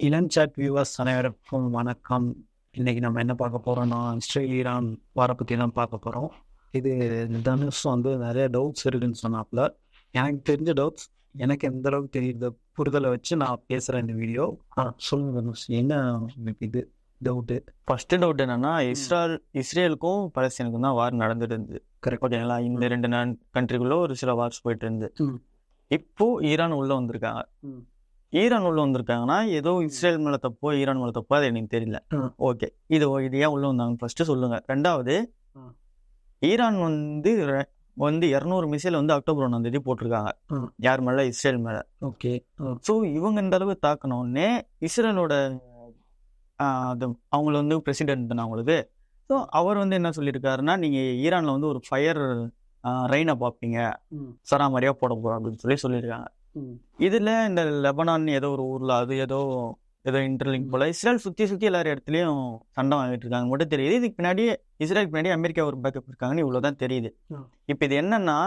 இளஞ்சாட் viewers அனைவருக்கும் வணக்கம். இன்னைக்கு நம்ம என்ன பார்க்க போறோம்னா, இஸ்ரேல் ஈரான் வார பற்றி தான் பார்க்க போகிறோம். இது தனுஷ் வந்து நிறைய டவுட்ஸ் இருக்குன்னு சொன்னாப்புல. எனக்கு தெரிஞ்ச டவுட்ஸ், எனக்கு எந்த அளவுக்கு தெரியுத புரிதலை வச்சு நான் பேசுகிறேன் இந்த வீடியோ. சொல்லுங்க தனுஷ், என்ன உங்களுக்கு இது டவுட்டு? ஃபர்ஸ்ட் டவுட் என்னன்னா, இஸ்ரேலுக்கும் பலஸ்தீனுக்கும் தான் வார் நடந்துட்டு இருந்தது. கரெக்ட். ஓகேங்களா? இந்த ரெண்டு கண்ட்ரிக்குள்ள ஒரு சில வார்ஸ் போயிட்டு இருந்து இப்போ ஈரான் உள்ள வந்திருக்காங்க. ஈரான் உள்ள வந்திருக்காங்கன்னா ஏதோ இஸ்ரேல் மேல தப்போ ஈரான் மேல தப்போ அது எனக்கு தெரியல. ஓகே, இது ஏன் உள்ள வந்தாங்க ஃபர்ஸ்ட் சொல்லுங்க. ரெண்டாவது, ஈரான் வந்து 200 மிசைல் வந்து அக்டோபர் 1ஆம் தேதி போட்டிருக்காங்க. யார் மேல? இஸ்ரேல் மேல. ஓகே. ஸோ இவங்க இந்த அளவு தாக்கணும்னே இஸ்ரேலோட அவங்கள வந்து பிரசிடென்ட் தான் அவங்களுக்கு. ஸோ அவர் வந்து என்ன சொல்லியிருக்காருன்னா, நீங்க ஈரான்ல வந்து ஒரு ஃபயர் ரெயினை பார்ப்பீங்க, சராமரியா போட போறோம் அப்படின்னு சொல்லியிருக்காங்க. இதுல இந்த லெபனான் ஏதோ ஒரு ஊர்ல அது ஏதோ இன்டர்லிங்க் போல இஸ்ரேல் சுத்தி எல்லாரும் இடத்துலயும் சண்டை வாங்கிட்டு இருக்காங்க மட்டும் தெரியுது. இதுக்கு பின்னாடி இஸ்ரேலுக்கு பின்னாடி அமெரிக்கா ஒரு பேக்கப் இருக்காங்கன்னு இவ்வளவுதான் தெரியுது. இப்ப இது என்னன்னா,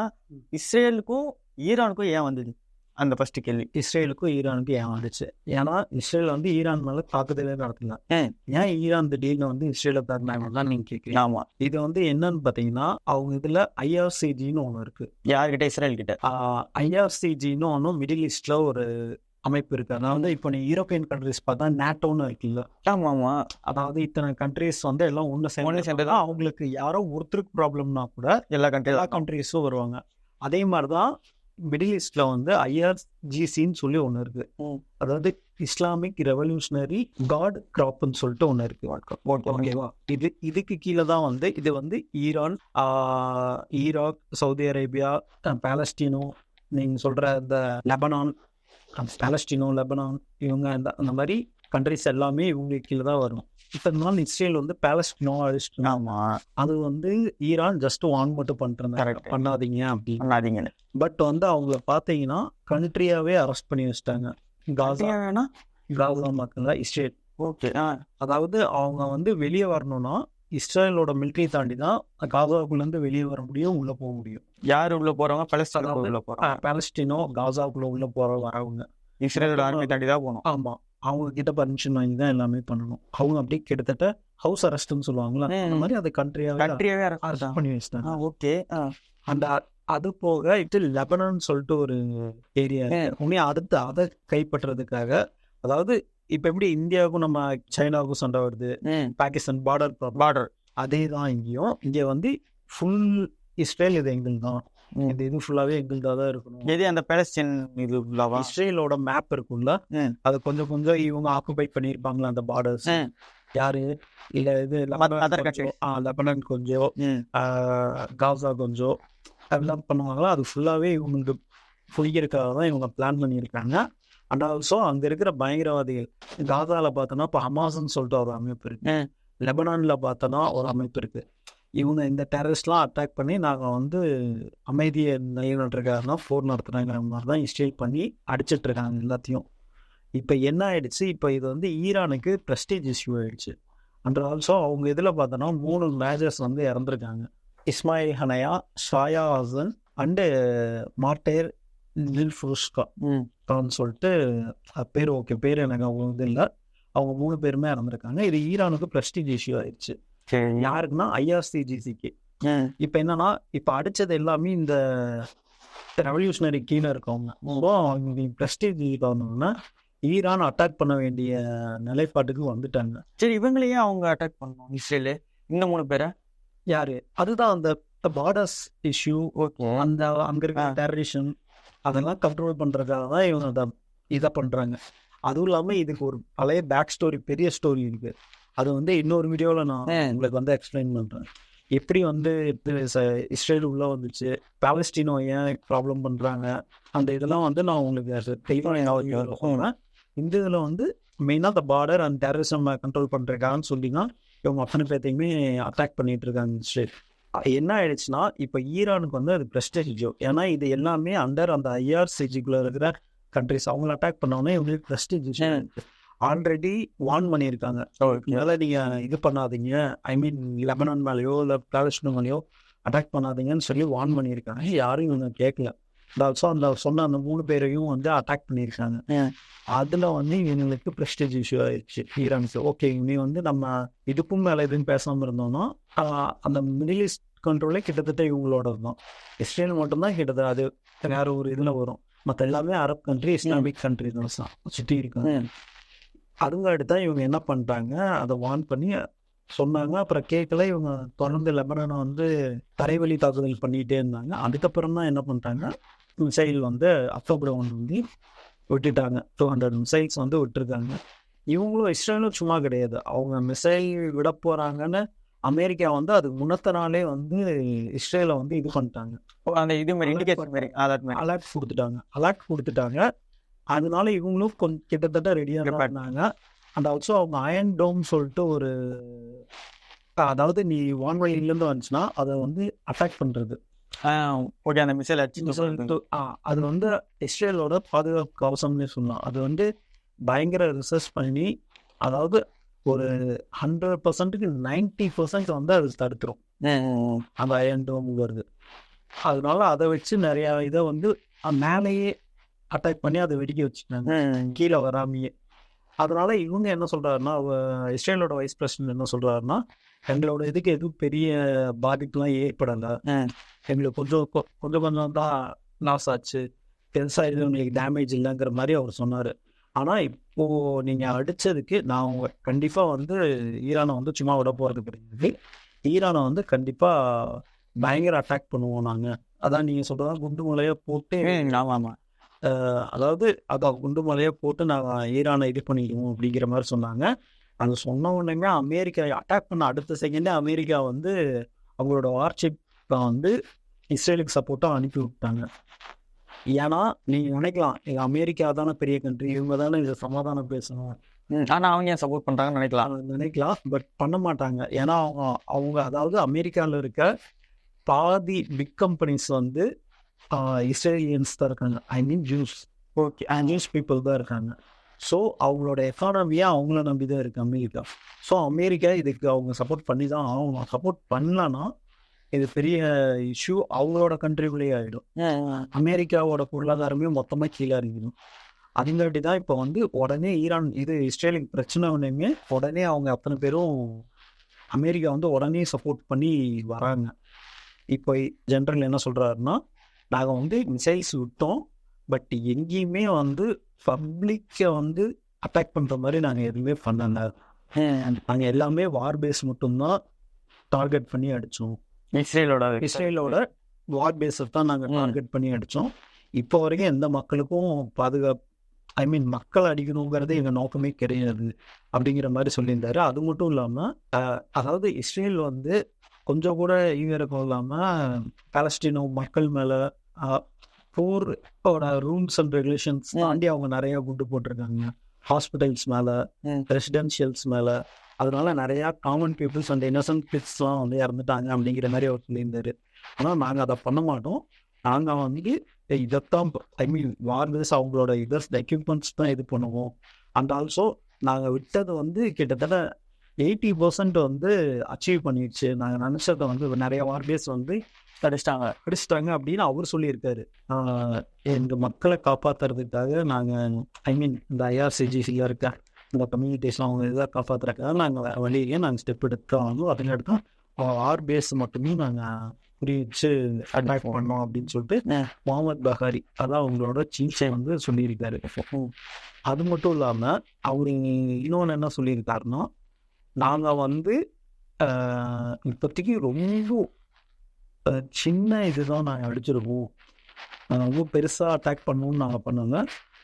இஸ்ரேலுக்கும் ஈரானுக்கும் ஏன் வந்தது அந்த ஃபர்ஸ்ட் கேள்வி. இஸ்ரேலுக்கும் ஈரானுக்கும் ஏன் வந்துச்சு? ஏன்னா இஸ்ரேல் வந்து ஈரான் மேல தாக்குதலே நடத்தல. ஏன் ஈரான் திடீர்னு வந்து இஸ்ரேல தாக்குனாங்கன்னு நீங்க கேக்குறீங்க. ஆமா, இது வந்து என்னன்னு பாத்தீங்கன்னா, அவங்க இதுல ஐஆர்சிஜின்னு ஒண்ணு இருக்கு. யார்கிட்ட? இஸ்ரேல் கிட்ட. ஐஆர்சிஜின்னு ஒன்னும் மிடில் ஈஸ்ட்ல ஒரு அமைப்பு இருக்கு. அதாவது இப்போ நீ யூரோப்பியன் கண்ட்ரிஸ் பார்த்தா நேட்டோன்னு இருக்குல்ல. ஆமா. அதாவது இத்தனை கண்ட்ரிஸ் வந்து எல்லாம் ஒண்ணு சேர்ந்துதான். அவங்களுக்கு யாரோ ஒருத்தருக்கு ப்ராப்ளம்னா கூட எல்லா கண்ட்ரிஸும் வருவாங்க. அதே மாதிரிதான் மிடில் ஈஸ்ட்ல வந்து ஐஆர்ஜிசின்னு சொல்லி ஒண்ணு இருக்கு. அதாவது இஸ்லாமிக் ரெவல்யூஷனரி கார்ட் கிராப்னு சொல்லிட்டு ஒண்ணு இருக்கு. ஓகேவா? இதுக்கு கீழே தான் வந்து இது வந்து ஈரான், ஈராக், சவுதி அரேபியா, பாலஸ்தீனோ, நீங்க சொல்ற இந்த லெபனான், பாலஸ்தீனோ, லெபனான், இவங்க அந்த மாதிரி கண்ட்ரிஸ் எல்லாமே இவங்களுக்கு கீழே தான் வரும். இத்தனை நாள் இஸ்ரேல் வந்து பாலஸ்தீனோ அழிச்சிட்டு, அது வந்து ஈரான் ஜஸ்ட் வான் மட்டும் பண்ணாதீங்க அப்படின்னு. பட் வந்து அவங்கள பாத்தீங்கன்னா கண்ட்ரியாவே அரெஸ்ட் பண்ணி வச்சிட்டாங்க. காசா மக்கள் இஸ்ரேல். ஓகே. அதாவது அவங்க வந்து வெளியே வரணும்னா இஸ்ரேலோட மிலிட்டரி தாண்டி தான் காசாவுக்குள்ள இருந்து வெளியே வர முடியும், உள்ள போக முடியும். யாரு உள்ள போறவங்க? பாலஸ்தீனோ காசாவுக்குள்ள உள்ள வரவங்க இஸ்ரேலோட ஆர்மி தாண்டி தான் போகணும். ஆமா, அவங்க கிட்ட பர்மிஷன் வாங்கி தான் எல்லாமே பண்ணணும். அவங்க அப்படியே கிட்டத்தட்ட ஹவுஸ் அரெஸ்ட்னு சொல்லுவாங்களா, அந்த மாதிரி அது கண்ட்ரியாவே அரெஸ்ட் பண்ணி வச்சிட்டாங்க. ஓகே. அந்த அது போக இது லெபனான் சொல்லிட்டு ஒரு ஏரியா உடனே அடுத்து அதை கைப்பற்றுறதுக்காக, அதாவது இப்ப எப்படி இந்தியாவுக்கும் நம்ம சைனாவுக்கும் சண்டை வருது, பாகிஸ்தான் பார்டர் அதே தான் இங்கேயும். இங்க வந்து ஃபுல் இஸ்ரேல் இது எங்கள் தான், இது ஃபுல்லாவே எங்கள்தா தான் இருக்கணும். எது? அந்த பாலஸ்தீன் இது இஸ்ரேலோட மேப் இருக்கும்ல, அது கொஞ்சம் கொஞ்சம் இவங்க ஆக்குபை பண்ணிருப்பாங்களா அந்த பார்டர்ஸ். யாரு? இல்ல இது லெபனான் கொஞ்சம், காசா கொஞ்சம் அதெல்லாம் பண்ணுவாங்களா, அது ஃபுல்லாவே இவங்களுக்கு புரிகிறதுக்காக தான் இவங்க பிளான் பண்ணியிருக்காங்க. அண்ட் ஆல்சோ அங்க இருக்கிற பயங்கரவாதிகள், காசால பார்த்தோன்னா இப்போ ஹமாஸ்ன்னு சொல்லிட்டு ஒரு அமைப்பு இருக்கு, லெபனான்ல பார்த்தோன்னா ஒரு அமைப்பு இருக்கு. இவங்க இந்த டெரரிஸ்ட்லாம் அட்டாக் பண்ணி நாங்கள் வந்து அமைதியை நிலைநாட்டுறதுக்காக போர் நடத்துறாங்கிற மாதிரி தான் இஸ்ரேல் பண்ணி அடிச்சிட்டு இருக்காங்க எல்லாத்தையும். இப்போ என்ன ஆயிடுச்சு, இப்போ இது வந்து ஈரானுக்கு ப்ரெஸ்டீஜ் இஷ்யூ ஆயிடுச்சு. அண்ட் ஆல்சோ அவங்க இதில் பார்த்தோன்னா 3 மேஜர்ஸ் வந்து இறந்துருக்காங்க. இஸ்மாயில் ஹனையா, ஷாயா ஹசன் அண்டு மார்டேர் நில்ஃபுருஷ்கான்னு சொல்லிட்டு பேர். ஓகே, பேர் எனக்கு அவங்க இது இல்லை. அவங்க 3 பேருமே இறந்துருக்காங்க. இது ஈரானுக்கு ப்ரெஸ்டீஜ் இஷ்யூ ஆயிடுச்சு. யாருக்குன்னா ஐஆர்சிஜிசிக்கு. இப்ப என்னன்னா, இப்ப அடிச்சது எல்லாமே இந்த ரெவல்யூஷனரி கீழே இருக்கவங்க. பிரஸ்டீஜ் வரணும்னா ஈரான் அட்டாக் பண்ண வேண்டிய நிலைப்பாட்டுக்கு வந்துட்டாங்க. சரி, இவங்களையே அவங்க அட்டாக் பண்ணணும் இஸ்ரேலு, இந்த 3 பேரை. யாரு? அதுதான் அந்த பார்டர்ஸ் இஷ்யூ, அந்த அங்க இருக்கிற டெரரிசம் அதெல்லாம் கண்ட்ரோல் பண்றதுக்காக தான் இவங்க இதை பண்றாங்க. அதுவும் இல்லாம இதுக்கு ஒரு பழைய பேக் ஸ்டோரி, பெரிய ஸ்டோரி இருக்கு. அது வந்து இன்னொரு வீடியோவில் நான் உங்களுக்கு வந்து எக்ஸ்பிளைன் பண்ணுறேன். எப்படி வந்து இஸ்ரேல் உள்ள வந்துச்சு, பாலஸ்தீனோ ஏன் ப்ராப்ளம் பண்ணுறாங்க, அந்த இதெல்லாம் வந்து நான் உங்களுக்கு தெளிவாக இந்த இதில் வந்து மெயினாக இந்த பார்டர் அண்ட் டெரரிசம் கண்ட்ரோல் பண்ணுறதுக்காகன்னு சொல்லினா இவங்க அத்தனை பேர்த்தையுமே அட்டாக் பண்ணிட்டு இருக்காங்க இஸ்ரேல். என்ன ஆயிடுச்சுன்னா, இப்போ ஈரானுக்கு வந்து அது ப்ரெஸ்டீஜ். ஏன்னா இது எல்லாமே அண்டர் அந்த ஐஆர்சிஜிக்குள்ள இருக்கிற கண்ட்ரிஸ். அவங்கள அட்டாக் பண்ணோன்னே இவங்களுக்கு ப்ரெஸ்டீஜ் ஆல்ரெடி வார்ன் பண்ணியிருக்காங்க. அதனால நீங்க இது பண்ணாதீங்க, ஐ மீன் லெபனான் மேலேயோ இல்லை பாலஸ்தீன் மேலேயோ அட்டாக் பண்ணாதீங்கன்னு சொல்லி வார்ன் பண்ணியிருக்காங்க. யாரும் இவங்க கேட்கல. ஆல்சோ அந்த சொன்ன அந்த 3 பேரையும் வந்து அட்டாக் பண்ணியிருக்காங்க. அதில் வந்து இவங்களுக்கு ப்ரெஸ்டேஜ் இஷ்யூ ஆயிடுச்சு ஈரானுக்கு. ஓகே, இனி வந்து நம்ம இதுக்கும் மேலே எதுவும் பேசாமல் இருந்தோம்னா அந்த மிடில் ஈஸ்ட் கண்ட்ரோலே கிட்டத்தட்ட இவங்களோட தான். இஸ்ரேல் மட்டும்தான் கிட்டத்தட்ட அது வேற ஒரு இதில் வரும். மற்ற எல்லாமே அரப் கண்ட்ரி, இஸ்லாமிக் கண்ட்ரி தான் சுற்றி இருக்காங்க. அதுங்க அடுத்தா இவங்க என்ன பண்ணிட்டாங்க, அதை வார்ன் பண்ணி சொன்னாங்க. அப்புறம் கேட்கல. இவங்க தொடர்ந்து லெபனானை வந்து தரைவழி தாக்குதல் பண்ணிகிட்டே இருந்தாங்க. அதுக்கப்புறம் தான் என்ன பண்ணிட்டாங்க, மிசைல் வந்து அக்டோபர் 1 வந்து விட்டுட்டாங்க. 200 மிசைல்ஸ் வந்து விட்டுருக்காங்க. இவங்களும் இஸ்ரேலும் சும்மா கிடையாது. அவங்க மிசைல் விட போகிறாங்கன்னு அமெரிக்கா வந்து அதுக்கு முன்னத்த நாளே வந்து இஸ்ரேலை வந்து இது பண்ணிட்டாங்க. அந்த இது மாதிரி இண்டிகேஷன் மாதிரி அலர்ட் கொடுத்துட்டாங்க. அதனால இவங்களும் கொஞ்சம் கிட்டத்தட்ட ரெடியாக இருந்தாங்க. அண்ட் ஆல்சோ அவங்க அயன் டோம் சொல்லிட்டு ஒரு, அதாவது நீ வான்வழியிலேருந்து வந்துச்சுன்னா அதை வந்து அட்டாக் பண்ணுறது. ஓகே, அந்த மிசைல் அது வந்து இஸ்ரேலோட பாதுகாப்பு கவசம்னே சொல்லலாம். அது வந்து பயங்கர ரிசர்ச் பண்ணி, அதாவது ஒரு 100%க்கு 90% வந்து அது தடுத்துரும் அந்த அயன் டோம்ங்கிறது. அதனால அதை வச்சு நிறையா இதை வந்து மேலேயே அட்டாக் பண்ணி அதை வெடிக்க வச்சுட்டாங்க, கீழே வராமையே. அதனால இவங்க என்ன சொல்றாருன்னா, இஸ்ரேலோட வைஸ் பிரசிடென்ட் என்ன சொல்றாருன்னா, எங்களோட இதுக்கு எதுவும் பெரிய பாதிப்புலாம் ஏற்படலை, எங்களுக்கு கொஞ்சம் தான் லாஸ் ஆச்சு, பெருசாக எதுவும் உங்களுக்கு டேமேஜ் இல்லைங்கிற மாதிரி அவர் சொன்னார். ஆனால் இப்போது நீங்கள் அடித்ததுக்கு நான் கண்டிப்பாக வந்து ஈரானை வந்து சும்மா விட போகிறது கிடையாது. ஈரானை வந்து கண்டிப்பாக பயங்கர அட்டாக் பண்ணுவோம் நாங்கள். அதான் நீங்கள் சொல்கிறதா குண்டு மலையை போட்டு, ஆமாம், அதாவது அதான் குண்டு மலையை போட்டு நாங்கள் ஈரானை இது பண்ணிடுவோம் அப்படிங்கிற மாதிரி சொன்னாங்க. அது சொன்ன உடனே அமெரிக்கா அட்டாக் பண்ண அடுத்த செகண்டே அமெரிக்கா வந்து அவங்களோட வார்ஷிப்பை வந்து இஸ்ரேலுக்கு சப்போர்ட்டாக அனுப்பி விட்டாங்க. ஏன்னா நீங்கள் நினைக்கலாம், எங்கள் அமெரிக்கா தானே பெரிய கண்ட்ரி, இவங்க தானே இதை சமாதானம் பேசணும், ஆனால் அவங்க ஏன் சப்போர்ட் பண்ணுறாங்கன்னு நினைக்கலாம். பட் பண்ண மாட்டாங்க. ஏன்னா அவங்க அதாவது அமெரிக்காவில் இருக்க பாதி பிக் கம்பெனிஸ் வந்து இஸ்ரேலியன்ஸ் தான் இருக்காங்க. ஐ மீன் ஜூஸ். ஓகே, ஜூஸ் பீப்புள் தான் இருக்காங்க. ஸோ அவங்களோட எக்கானமியாக அவங்கள நம்பி தான் இருக்குது அமெரிக்கா. ஸோ அமெரிக்கா இதுக்கு அவங்க சப்போர்ட் பண்ணி தான் ஆகணும். சப்போர்ட் பண்ணலன்னா இது பெரிய இஷ்யூ அவங்களோட கண்ட்ரிக்குள்ளேயே ஆகிடும். அமெரிக்காவோட பொருளாதாரமே மொத்தமாக கீழே இறங்கிடும். அதுங்காட்டி தான் இப்போ வந்து உடனே ஈரான் இது இஸ்ரேலுக்கு பிரச்சனை ஒன்றுமே உடனே அவங்க அத்தனை பேரும் அமெரிக்கா வந்து உடனே சப்போர்ட் பண்ணி வராங்க. இப்போ ஜென்ரல் என்ன சொல்கிறாருன்னா, நாங்கள் வந்து மிசைல்ஸ் விட்டோம், பட் எங்கேயுமே வந்து பப்ளிக்கை வந்து அட்டாக் பண்ணுற மாதிரி நாங்கள் எதுவுமே பண்ணல. நாங்கள் எல்லாமே வார் பேஸ் மட்டும்தான் டார்கெட் பண்ணி அடித்தோம். இஸ்ரேலோட வார் பேஸை தான் நாங்கள் டார்கெட் பண்ணி அடித்தோம். இப்போ வரைக்கும் எந்த மக்களுக்கும் பாதுகாப்பு, ஐ மீன் மக்கள் அடிக்கணுங்கிறது எங்கள் நோக்கமே கிடையாது அப்படிங்கிற மாதிரி சொல்லியிருந்தாரு. அது மட்டும் இல்லாமல் அதாவது இஸ்ரேல் வந்து கொஞ்சம் கூட ஈவிரக்கம் இல்லாமல் பாலஸ்டீனோ மக்கள் மேலே போரோட ரூல்ஸ் அண்ட் ரெகுலேஷன்ஸ் தாண்டி அவங்க நிறையா குண்டு போட்டிருக்காங்க. ஹாஸ்பிட்டல்ஸ் மேலே, ரெசிடென்ஷியல்ஸ் மேலே. அதனால நிறையா காமன் பீப்புள்ஸ் அண்ட் இன்னசென்ட் கிட்ஸ்லாம் வந்து இறந்துட்டாங்க அப்படிங்கிற மாதிரி அவர் சொல்லியிருந்தாரு. ஆனால் நாங்கள் அதை பண்ண மாட்டோம். நாங்கள் வந்து இதைத்தான், ஐ மீன் வார்வேஸ் அவங்களோட எக்யூப்மெண்ட்ஸ் தான் இது பண்ணுவோம். அண்ட் ஆல்சோ நாங்கள் விட்டது வந்து கிட்டத்தட்ட 80% வந்து அச்சீவ் பண்ணிடுச்சு. நாங்கள் நினச்சதை வந்து நிறைய வார்வேஸ் வந்து அடிச்சிட்டாங்க அப்படின்னு அவர் சொல்லியிருக்காரு. எங்கள் மக்களை காப்பாற்றுறதுக்காக நாங்கள், ஐ மீன் இந்த ஐஆர்சிஜிசியில் இருக்க இந்த கம்யூனிட்டிஸ்லாம் அவங்க இதாக காப்பாற்றுறதுக்காக நாங்கள் வேறு வழியே நாங்கள் ஸ்டெப் எடுத்தாலும் அதுக்கு ஆர் பேஸ் மட்டுமே நாங்கள் புரிச்சு அட்டாக் பண்ணோம் அப்படின்னு சொல்லிட்டு முகமது பஹாரி, அதான் அவங்களோட சீஃப் வந்து சொல்லியிருக்காரு. அது மட்டும் இல்லாமல் அவர் இன்னொன்று என்ன சொல்லியிருக்காருன்னா, நாங்கள் வந்து இப்போதைக்கு ரொம்ப சின்ன இதுதான் நாங்கள் அடிச்சிருக்கோம், நாங்கள் ரொம்ப பெருசாக அட்டாக் பண்ணணும்னு நாங்கள் பண்ணோங்க,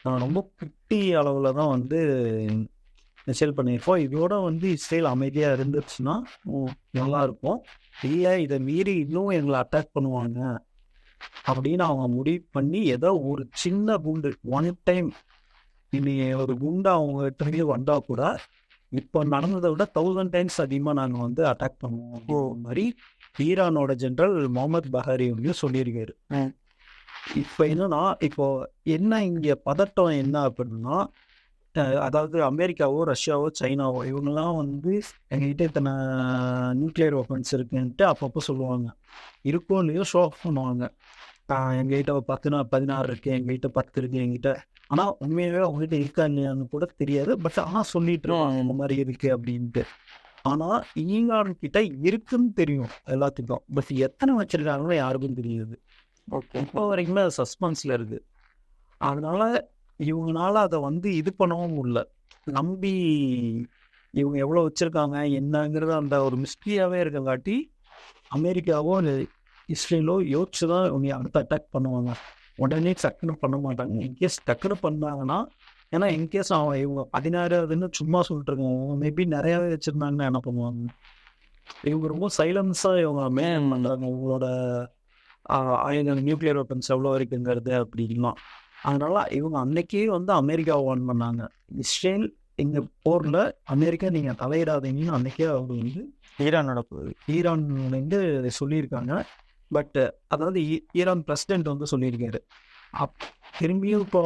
நாங்கள் ரொம்ப குட்டி அளவில் தான் வந்து மிசைல் பண்ணியிருக்கோம். இதோட வந்து இஸ்ரேல் அமைதியாக இருந்துச்சுன்னா நல்லாயிருக்கும். இல்லை இதை மீறி இன்னும் எங்களை அட்டாக் பண்ணுவாங்க அப்படின்னு அவங்க முடிவு பண்ணி ஏதோ ஒரு சின்ன குண்டு ஒன் டைம் இனி ஒரு குண்டு அவங்க கிட்ட வந்தால் கூட இப்போ நடந்ததை விட 1000 times அதிகமாக நாங்கள் வந்து அட்டாக் பண்ணுவோம் மாதிரி ஈரானோட ஜெனரல் முகமது பஹாரி வந்து சொல்லியிருக்காரு. இப்போ என்னன்னா, இப்போ என்ன இங்கே பதட்டம் என்ன அப்படின்னா, அதாவது அமெரிக்காவோ ரஷ்யாவோ சைனாவோ இவங்கெல்லாம் வந்து எங்ககிட்ட இத்தனை நியூக்ளியர் வெப்பன்ஸ் இருக்குன்ட்டு அப்பப்போ சொல்லுவாங்க, இருக்கோ இல்லையோ ஷோ ஆஃப் பண்ணுவாங்க. எங்ககிட்ட 16 இருக்கு, எங்ககிட்ட 10 இருக்கு எங்கிட்ட. ஆனால் உண்மையாகவே அவங்ககிட்ட இருக்கா இல்லையான்னு கூட தெரியாது. பட் ஆனால் சொல்லிட்டு இருப்பாங்க இந்த மாதிரி இருக்கு அப்படின்ட்டு. ஆனால் ஈரான் கிட்ட இருக்குன்னு தெரியும் எல்லாத்துக்கும். பட் எத்தனை வச்சிருக்காங்கன்னு யாருக்கும் தெரியாது. இப்போ வரைக்குமே அது சஸ்பென்ஸில் இருக்குது. அதனால இவங்களால அதை இது பண்ணவும் முடியல. நம்பி இவங்க எவ்வளோ வச்சுருக்காங்க என்னங்கிறது அந்த ஒரு மிஸ்ட்ரியாகவே இருக்கங்காட்டி அமெரிக்காவோ இல்லை இஸ்ரேலோ யோசிச்சு தான் இவங்க அடுத்து அட்டாக் பண்ணுவாங்க. உடனே டக்குன்னு பண்ண மாட்டாங்க. இன்கேஸ் டக்குன்னு பண்ணாங்கன்னா, ஏன்னா இன்கேஸ் இவங்க 16 சும்மா சொல்லிட்டு இருக்காங்க, மேபி நிறையாவே வச்சுருந்தாங்கன்னா என்ன பண்ணுவாங்க? இவங்க ரொம்ப சைலன்ஸாக இவங்க மேன் பண்ணுறாங்க இவங்களோட ஆயுதங்கள், நியூக்ளியர் வெப்பன்ஸ் எவ்வளோ இருக்குங்கிறது அப்படின்னா. அதனால இவங்க அன்னைக்கே அமெரிக்காவை வார்ன் பண்ணாங்க. இஸ்ரேல் எங்கள் போரில் அமெரிக்கா நீங்கள் தலையிடாதீங்கன்னு அன்னைக்கே அவங்க ஈரான் சொல்லியிருக்காங்க. பட் அதாவது ஈரான் பிரசிடென்ட் சொல்லியிருக்காரு. திரும்பியும் இப்போ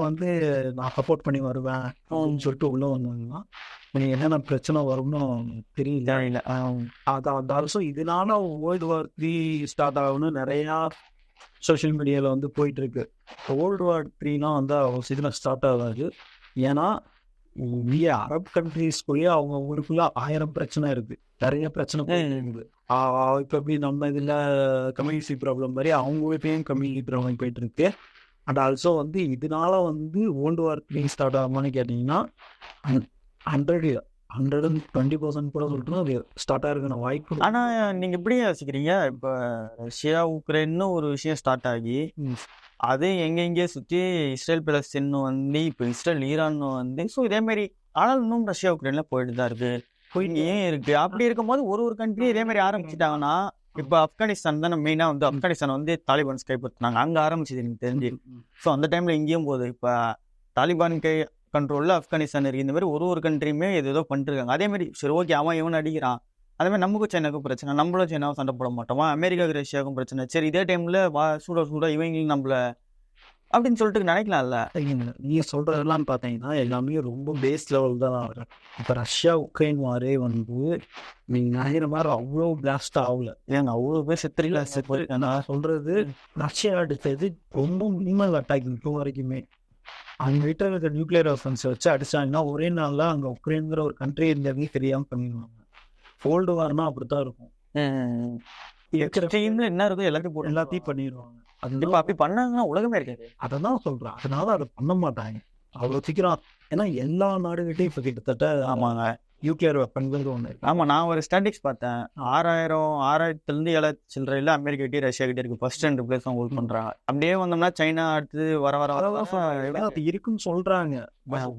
நான் சப்போர்ட் பண்ணி வருவேன் அப்படின்னு சொல்லிட்டு உள்ள வந்தாங்கன்னா என்னென்ன பிரச்சனை வரும்னு தெரியல. அது ஆல்சோ இதனால World War III ஸ்டார்ட் ஆகும்னு நிறையா சோஷியல் மீடியாவில் போயிட்டு இருக்கு. World War IIIலாம் சீக்கிரம் ஸ்டார்ட் ஆகாது. ஏன்னா அரப் கண்ட்ரீஸ்குள்ளேயே அவங்களுக்குள்ள 1000 பிரச்சனை இருக்கு, நிறைய பிரச்சனை இருக்குது. இப்போ எப்படி நம்ம இதில் கம்யூனிட்டி ப்ராப்ளம் மாதிரி அவங்களுக்கும் கம்யூனிட்டி ப்ராப்ளம் போயிட்டு இருக்கு. அண்ட் ஆல்சோ இதனால World War III ஸ்டார்ட் ஆகுமான்னு கேட்டிங்கன்னா 120% கூட சொல்லிட்டு அது ஸ்டார்ட் ஆகிறதுக்கான வாய்ப்பு. ஆனால் நீங்கள் எப்படி யோசிக்கிறீங்க? இப்போ ரஷ்யா உக்ரைன்னு ஒரு விஷயம் ஸ்டார்ட் ஆகி அது எங்கெங்கே சுற்றி இஸ்ரேல் பலஸ்தீன் இப்போ இஸ்ரேல் ஈரான் ஸோ இதேமாரி ஆனால் இன்னும் ரஷ்யா உக்ரைன்ல போயிட்டு தான் இருக்கு, ஏன் இருக்கு. அப்படி இருக்கும்போது ஒரு கண்ட்ரி இதேமாரி ஆரம்பிச்சுட்டாங்கன்னா, இப்போ ஆப்கானிஸ்தான் தானே மெயினாக ஆப்கானிஸ்தான் தாலிபான்ஸ் கைப்பற்றினாங்க, அங்கே ஆரம்பிச்சது எனக்கு தெரிஞ்சு. ஸோ அந்த டைமில் இங்கேயும் போகுது. இப்போ தாலிபான் கண்ட்ரோலில் ஆப்கானிஸ்தான் இருக்குது. இந்த மாதிரி ஒரு கண்ட்ரியுமே ஏதோ பண்ணிருக்காங்க. அதேமாதிரி சரி ஓகே அவன் இவன் அடிக்கிறான், அதேமாதிரி நமக்கும் சைனாவுக்கும் பிரச்சனை, நம்மளும் சைனாவும் சண்டை போட மாட்டோமா, அமெரிக்காவுக்கு ரஷ்யாவுக்கும் பிரச்சனை, சரி இதே டைமில் சூட இவங்களும் நம்மள அப்படின்னு சொல்லிட்டு நினைக்கலாம்ல. நீங்கள் சொல்கிறதெல்லாம் பார்த்தீங்கன்னா எல்லாமே ரொம்ப பேஸ் லெவல் தான் ஆகும். இப்போ ரஷ்யா உக்ரைன் வாரே நீங்கள் நினைக்கிற மாதிரி அவ்வளோ பிளாஸ்ட் ஆகல. ஏங்க அவ்வளோ பேர் செத்துறீங்களா? நான் சொல்கிறது ரஷ்யா அடித்தது ரொம்ப மினிமல் அட்டாக் இப்போ வரைக்குமே. அங்கே கிட்ட இருக்கிற நியூக்ளியர் வெப்பன்ஸ் வச்சு அடிச்சாங்கன்னா ஒரே நாளில் அங்கே உக்ரைன்கிற ஒரு கண்ட்ரி இருந்ததே தெரியாமல் பண்ணிடுவாங்க. கோல்டு வார்னா அப்படித்தான் இருக்கும். என்ன இருக்கோ எல்லாத்தையும் பண்ணிடுவாங்க. அது அப்படி பண்ணாங்கன்னா உலகமே இருக்காது. அதை தான் சொல்கிறேன். அதனால அதை பண்ண மாட்டாங்க அவ்வளோ சீக்கிரம். ஏன்னா எல்லா நாடுகிட்டையும் இப்போ கிட்டத்தட்ட ஆமாங்க நியூக்ளியர் வெப்பன்கள் ஒன்று. ஆமாம், நான் ஒரு ஸ்டாட்டிக்ஸ் பார்த்தேன். 6000 7,000 சில்லறையில் அமெரிக்கா கிட்டே ரஷ்யா கிட்டே இருக்கு. ஃபர்ஸ்ட் 2 பிளேஸ் தான் ஹோல்ட் பண்ணுறாங்க. அப்படியே வந்தோம்னா சைனா அடுத்து வர இருக்குன்னு சொல்கிறாங்க.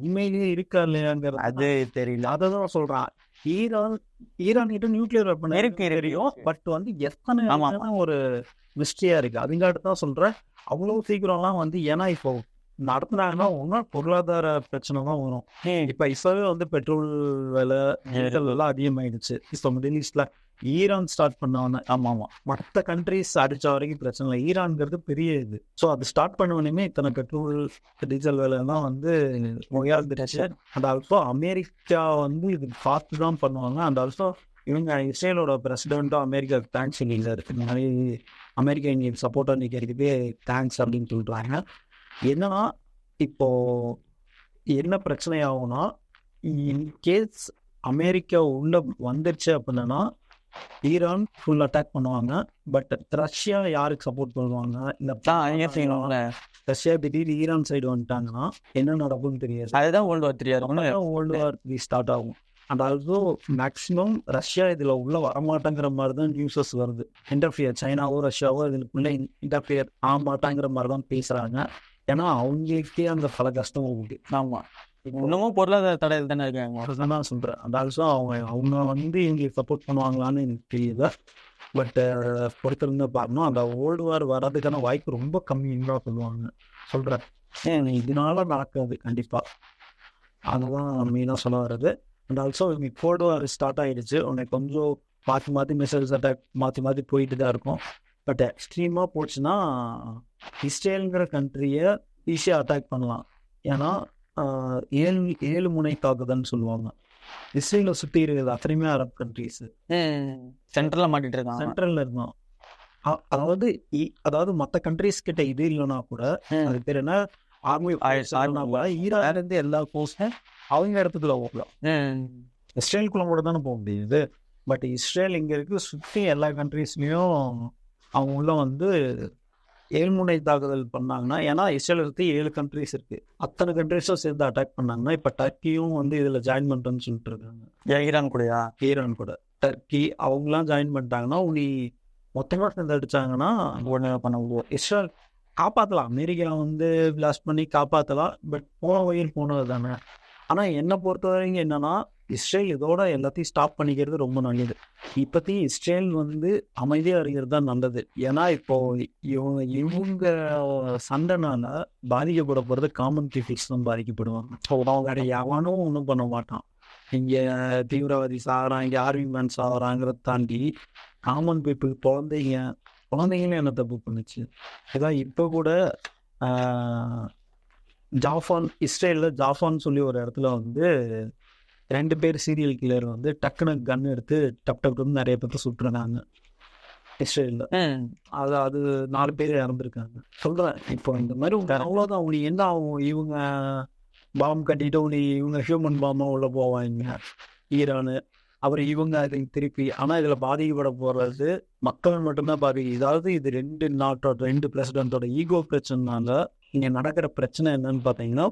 உண்மையிலேயே இருக்கா இல்லையாங்கிற அது தெரியல. அதை தான் சொல்கிறான். ஈரான் கிட்ட நியூக்ளியர் வெப்பன் இருக்கு தெரியும். பட் எத்தனை ஒரு மிஸ்ட்ரியா இருக்கு. அதுங்காட்டு தான் சொல்றேன். அவ்வளவு சீக்கிரம்லாம் ஏன்னா இப்போ நடத்துனாங்கன்னா ஒன்றும் பொருளாதார பிரச்சனை தான் வரும். இப்போ இப்பவே பெட்ரோல் விலை டீசல் விலை அதிகமாயிடுச்சு. இப்போ மிடில் ஈஸ்ட்ல ஈரான் ஸ்டார்ட் பண்ணாங்க. மற்ற கண்ட்ரிஸ் அடிச்ச வரைக்கும் பிரச்சனை இல்லை. ஈரான்ங்கிறது பெரிய இது. ஸோ அது ஸ்டார்ட் பண்ணவனையுமே இத்தனை பெட்ரோல் டீசல் விலைலாம் உயர்ந்துருச்சு. அண்ட் ஆல்சோ அமெரிக்கா இது பார்த்து தான் பண்ணுவாங்க. அண்ட் ஆல்சோ இவங்க இஸ்ரேலோட பிரசிடென்ட்டும் அமெரிக்காவுக்கு தேங்க்ஸ் சொல்லியிருக்காரு. இந்த மாதிரி அமெரிக்கா இங்கே சப்போர்ட்டாக நிற்கிறதுக்கே தேங்க்ஸ் அப்படின்னு சொல்லிட்டுறாங்க. என்னன்னா இப்போ என்ன பிரச்சனை ஆகும்னா, இன்கேஸ் அமெரிக்கா உள்ள வந்துருச்சு அப்படின்னா ஈரான் ஃபுல் அட்டாக் பண்ணுவாங்க. பட் ரஷ்யா யாருக்கு சப்போர்ட் பண்ணுவாங்க? இந்த ரஷ்யா திடீர்னு ஈரான் சைடு வந்துட்டாங்கன்னா என்ன நடக்கும்னு தெரியாது. அதுதான் World War III ஸ்டார்ட் ஆகும். அண்ட் ஆல்சோ மேக்ஸிமம் ரஷ்யா இதில் உள்ள வரமாட்டேங்கிற மாதிரி தான் நியூஸஸ் வருது. இன்டர்ஃபியர் சைனாவோ ரஷ்யாவோ இதுக்குள்ளே இன்டர்ஃபியர் ஆக மாட்டாங்கிற மாதிரி தான் பேசுகிறாங்க. ஏன்னா அவங்களுக்கே அந்த பல கஷ்டம் இருக்குது. ஆமாம், இன்னமும் பொருளாதார தடையில் தானே இருக்காங்க. அதுதான் நான் சொல்கிறேன். அந்த ஆல்சோ அவங்க எங்களுக்கு சப்போர்ட் பண்ணுவாங்களான்னு எனக்கு தெரியல. பட் பொறுத்திருந்து பார்க்கணும். அந்த World War வர்றதுக்கான வாய்ப்பு ரொம்ப கம்மின்னு தான் சொல்கிறேன். இதனால நடக்காது கண்டிப்பாக. அதுதான் மெயினாக சொல்ல வர்றது. அண்ட் ஆல்சோ இன்னைக்கு World War ஸ்டார்ட் ஆகிடுச்சு. உனக்கு கொஞ்சம் மாற்றி மிசைல்ஸ் அட்டாக் மாற்றி போயிட்டு தான் இருக்கும். பட் எக்ஸ்ட்ரீமாக போச்சுன்னா இஸ்ரேலுங்கிற கண்ட்ரியை ஈஸியாக அட்டாக் பண்ணலாம். ஏன்னா 7 முனை தாக்குதல்னு சொல்லுவாங்க. இஸ்ரேலை சுற்றி இருக்குது அத்தனையுமே அரப் கண்ட்ரிஸ். சென்ட்ரலில் மாட்டிட்டு இருக்காங்க. சென்ட்ரலில் இருந்தோம். அதாவது மற்ற கண்ட்ரிஸ் கிட்ட இது இல்லைன்னா கூட அது பேர் என்ன ஆர்மி ஈரான் இருந்து எல்லா கோர்ஸும் அவங்க இடத்துல போகலாம். இஸ்ரேலுக்குள்ள கூட தானே போக முடியுது. பட் இஸ்ரேல் இங்கே இருக்கு, சுற்றி எல்லா கண்ட்ரீஸ்லேயும் அவங்க உள்ள வந்து ஏழ்முனை தாக்குதல் பண்ணாங்கன்னா, ஏன்னா இஸ்ரேலை சுற்றி 7 கண்ட்ரிஸ் இருக்குது, அத்தனை கண்ட்ரிஸும் சேர்ந்து அட்டாக் பண்ணாங்கன்னா இப்போ டர்க்கியும் வந்து இதில் ஜாயின் பண்ணுறேன்னு சொல்லிட்டு இருக்காங்க. ஈரான் கூட டர்க்கி அவங்களாம் ஜாயின் பண்ணிட்டாங்கன்னா நீ மொத்தமாக சேர்ந்து அடித்தாங்கன்னா உடனே பண்ண முடியும். இஸ்ரேல் காப்பாற்றலாம், அமெரிக்கா வந்து பிளாஸ்ட் பண்ணி காப்பாற்றலாம், பட் போன வகையில் போனது தானே. ஆனால் என்னை பொறுத்த வரைக்கும் என்னென்னா, இஸ்ரேல் இதோட எல்லாத்தையும் ஸ்டாப் பண்ணிக்கிறது ரொம்ப நல்லது. இப்போத்தி இஸ்ரேல் வந்து அமைதியாக இருக்கிறது தான் நல்லது. ஏன்னா இப்போ இவங்க சண்டைனால பாதிக்கப்பட போகிறது காமன் பீப்புள்ஸ் தான் பாதிக்கப்படுவாங்க. வேற எவனும் ஒன்றும் பண்ண மாட்டான். இங்கே தீவிரவாதி சாகிறான், இங்கே ஆர்மி மேன் சாகிறாங்கிறத தாண்டி காமன் பீப்புள் குழந்தைங்களும் என்ன தப்பு பண்ணுச்சு. இதான் இப்போ கூட இஸ்ரேலில் ஜாஃபான் சொல்லி ஒரு இடத்துல வந்து 2 பேர் சீரியல் கில்லர் வந்து டக்குன்னு கன் எடுத்து டப்னு நிறைய பேர்த்த சுட்டுறாங்க இஸ்ரேலில். அது 4 பேர் இறந்துருக்காங்க. சொல்கிறேன் இப்போ இந்த மாதிரி அவ்வளோதான். அவங்க என்ன ஆகும், இவங்க பாம்பு கட்டிட்டு இவங்க ஹியூமன் பாம்பாக உள்ள போவாங்க ஈரானு, அப்புறம் இவங்க அதை திருப்பி. ஆனால் இதில் பாதிக்கப்பட போகிறது மக்கள் மட்டும்தான் இதாவது இது 2 நாட்டோட 2 பிரசிடென்ட்டோட ஈகோ பிரச்சனைனால இங்கே நடக்கிற பிரச்சனை என்னன்னு பார்த்தீங்கன்னா,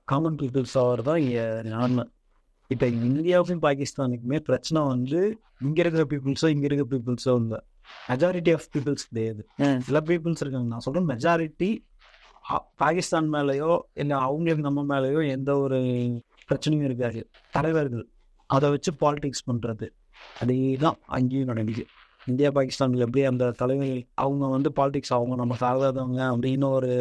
காமன் பீப்புள்ஸ் ஆகிறது தான் இங்கே நன்மை. இப்போ இந்தியாவுக்கும் பாகிஸ்தானுக்குமே பிரச்சனை வந்து இங்கே இருக்கிற பீப்புள்ஸோ இல்லை, மெஜாரிட்டி ஆஃப் பீப்புள்ஸ் கிடையாது. சில பீப்புள்ஸ் இருக்காங்க. நான் சொல்கிறேன் மெஜாரிட்டி பாகிஸ்தான் மேலேயோ இல்லை அவங்களுக்கு நம்ம மேலேயோ எந்த ஒரு பிரச்சனையும் இருக்காது. தலைவர்கள் அதை வச்சு பாலிடிக்ஸ் பண்ணுறது அதே தான் அங்கேயும் நடக்குது. இந்தியா பாகிஸ்தானில் எப்படி அந்த தலைவர்கள் அவங்க வந்து பாலிடிக்ஸ் அவங்க நம்ம சாகாதவங்க அப்படின்னு ஒரு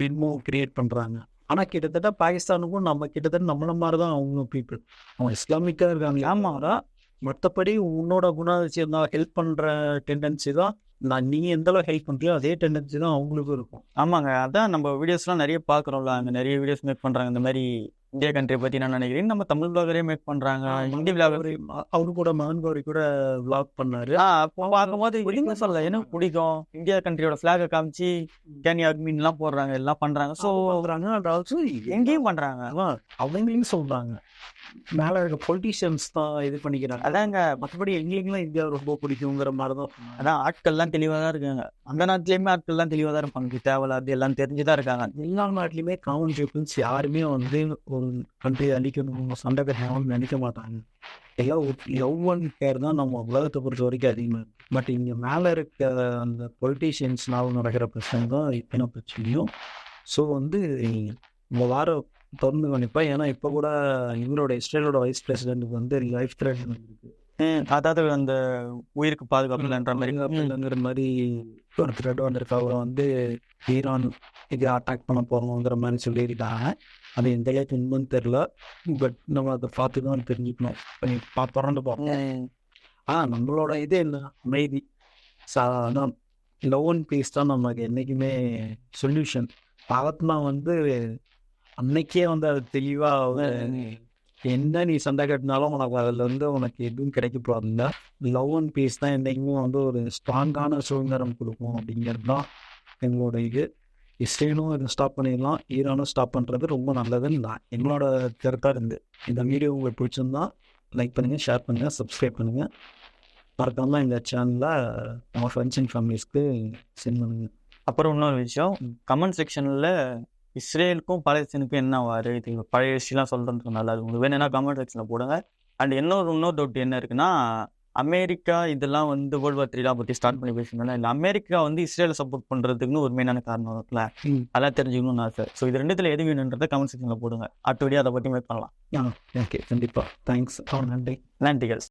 பின்மோ கிரியேட் பண்ணுறாங்க. ஆனால் கிட்டத்தட்ட பாகிஸ்தானுக்கும் கிட்டத்தட்ட நம்மள மாதிரி தான் அவங்களும் பீப்புள். அவங்க இஸ்லாமிக்காக இருக்காங்க. ஆமாடா, மற்றபடி உன்னோட குணாதிசயம் தான் ஹெல்ப் பண்ணுற டெண்டன்சி தான். நீ எந்த அளவு ஹெல்ப் பண்ணுறியோ அதே டெண்டன்சி தான் அவங்களுக்கும் இருக்கும். ஆமாங்க, அதான் நம்ம வீடியோஸ்லாம் நிறைய பார்க்குறோம்ல, அங்கே நிறைய வீடியோஸ் மேக் பண்ணுறாங்க. இந்த மாதிரி இந்தியா கண்ட்ரி பற்றி நான் நினைக்கிறேன். நம்ம தமிழ் விளாகரே மேக் பண்ணுறாங்க. ஹிந்தி விளாகர் அவரு கூட மகன் கௌரி கூட விளாக் பண்ணாரு. பார்க்கும்போது எதுவுமே சொல்லல, எனக்கு பிடிக்கும். இந்தியா கண்ட்ரியோட ஃபிளாகை காமிச்சு கேனி அட்மின்லாம் போடுறாங்க, எல்லாம் பண்ணுறாங்க. ஸோ எங்கேயும் பண்ணுறாங்க, அவங்களையும் சொல்கிறாங்க. மேலே இருக்க பொலிட்டீஷியன்ஸ் தான் இது பண்ணிக்கிறாங்க. அதாங்க, மற்றபடி எங்களுக்குலாம் இந்தியா ரொம்ப பிடிக்குங்கிற மாதிரி தான். அதான் ஆட்கள்லாம் தெளிவாக தான் இருக்காங்க. அந்த நாட்டிலையுமே ஆட்கள்லாம் தெளிவாக தான் இருப்பாங்க, தேவையில்லாது எல்லாம் தெரிஞ்சுதான் இருக்காங்க. எல்லா நாட்டிலையுமே காமன் பீப்புள்ஸ் யாருமே வந்து ஒரு கண்ட்ரி அழிக்கணும், சண்டை கட்டணும்னு நினைக்க மாட்டாங்க. எல்லாம் லவ் அண்ட் கேர் தான் நம்ம உலகத்தை பொறுத்த வரைக்கும் அதிகமாக இருக்குது. பட் இங்கே மேலே இருக்க அந்த பொலிட்டீஷியன்ஸ்னால நடக்கிற பிரச்சனை தான் இத்தனை பிரச்சனையும். ஸோ வந்து இந்த வாரம் தொடர்ந்து கணிப்பா. ஏன்னா இப்போ கூட இவரோட இஸ்ரேலோட வைஸ் பிரசிடென்ட்டுக்கு வந்து லைஃப் த்ரெட் வந்துருக்கு. அதாவது அந்த உயிருக்கு பாதுகாப்புலன்ற மாதிரி ஒரு த்ரெட் வந்திருக்கு. அவரை வந்து ஈரான் இது அட்டாக் பண்ண போகிறோங்கிற மாதிரி சொல்லியிருக்காங்க. அது எந்த அளவுக்கு உண்மைன்னு தெரில. பட் நம்ம அதை பார்த்து தான் தெரிஞ்சுக்கணும். தொடர்ந்து பார்ப்போம். நம்மளோட இது என்ன அமைதி, அதான் லவ் அண்ட் பீஸ் தான் நமக்கு என்றைக்குமே சொல்யூஷன். பாவத்மா வந்து அன்னைக்கே வந்து அது தெளிவாக என்ன நீ சண்டை கட்டினாலும் உனக்கு அதில் வந்து உனக்கு எதுவும் கிடைக்க போகிறதில்ல. லவ் அண்ட் பீஸ் தான் என்றைக்குமே வந்து ஒரு ஸ்ட்ராங்கான சுதந்திரம் கொடுக்கும் அப்படிங்கிறது தான் எங்களோட இது. இஸ்ரேலும் இதை ஸ்டாப் பண்ணிடலாம், ஈரானும் ஸ்டாப் பண்ணுறது ரொம்ப நல்லதுன்னு நான் எங்களோட கருத்தாக இருந்து. இந்த வீடியோ உங்களுக்கு பிடிச்சிருந்தா லைக் பண்ணுங்கள், ஷேர் பண்ணுங்கள், சப்ஸ்கிரைப் பண்ணுங்கள். மறக்காமல் இந்த சேனலில் நம்ம ஃப்ரெண்ட்ஸ் அண்ட் ஃபேமிலிஸ்க்கு சென்ட் பண்ணுங்கள். அப்புறம் இன்னொரு விஷயம், கமெண்ட் செக்ஷனில் இஸ்ரேலுக்கும் பாலஸ்தீனுக்கும் என்ன வாரு இது பழைய விஷயம்லாம் சொல்கிறதுக்கு நல்லா இருக்கும். உங்களுக்கு வேணும்னா கமெண்ட் செக்ஷனில் போடுங்க. அண்ட் இன்னொரு டவுட் என்ன இருக்குன்னா, அமெரிக்கா இதெல்லாம் வந்து வேர்ல்டு வார் 3 பற்றி ஸ்டார்ட் பண்ணி பேசுனால இல்லை, அமெரிக்கா வந்து இஸ்ரேலை சப்போர்ட் பண்ணுறதுக்குன்னு ஒரு மெயினான காரணம் இருக்குல்ல, அதெல்லாம் தெரிஞ்சுக்கணும்னு ஆசை. ஸோ இது ரெண்டுத்தில் எது வேணுன்றதை கமெண்ட் செக்ஷனில் போடுங்க. அடுத்த வீடியோ அதை பற்றி மேக் பண்ணலாம். ஓகே, கண்டிப்பாக. தேங்க்ஸ். நன்றிகள்.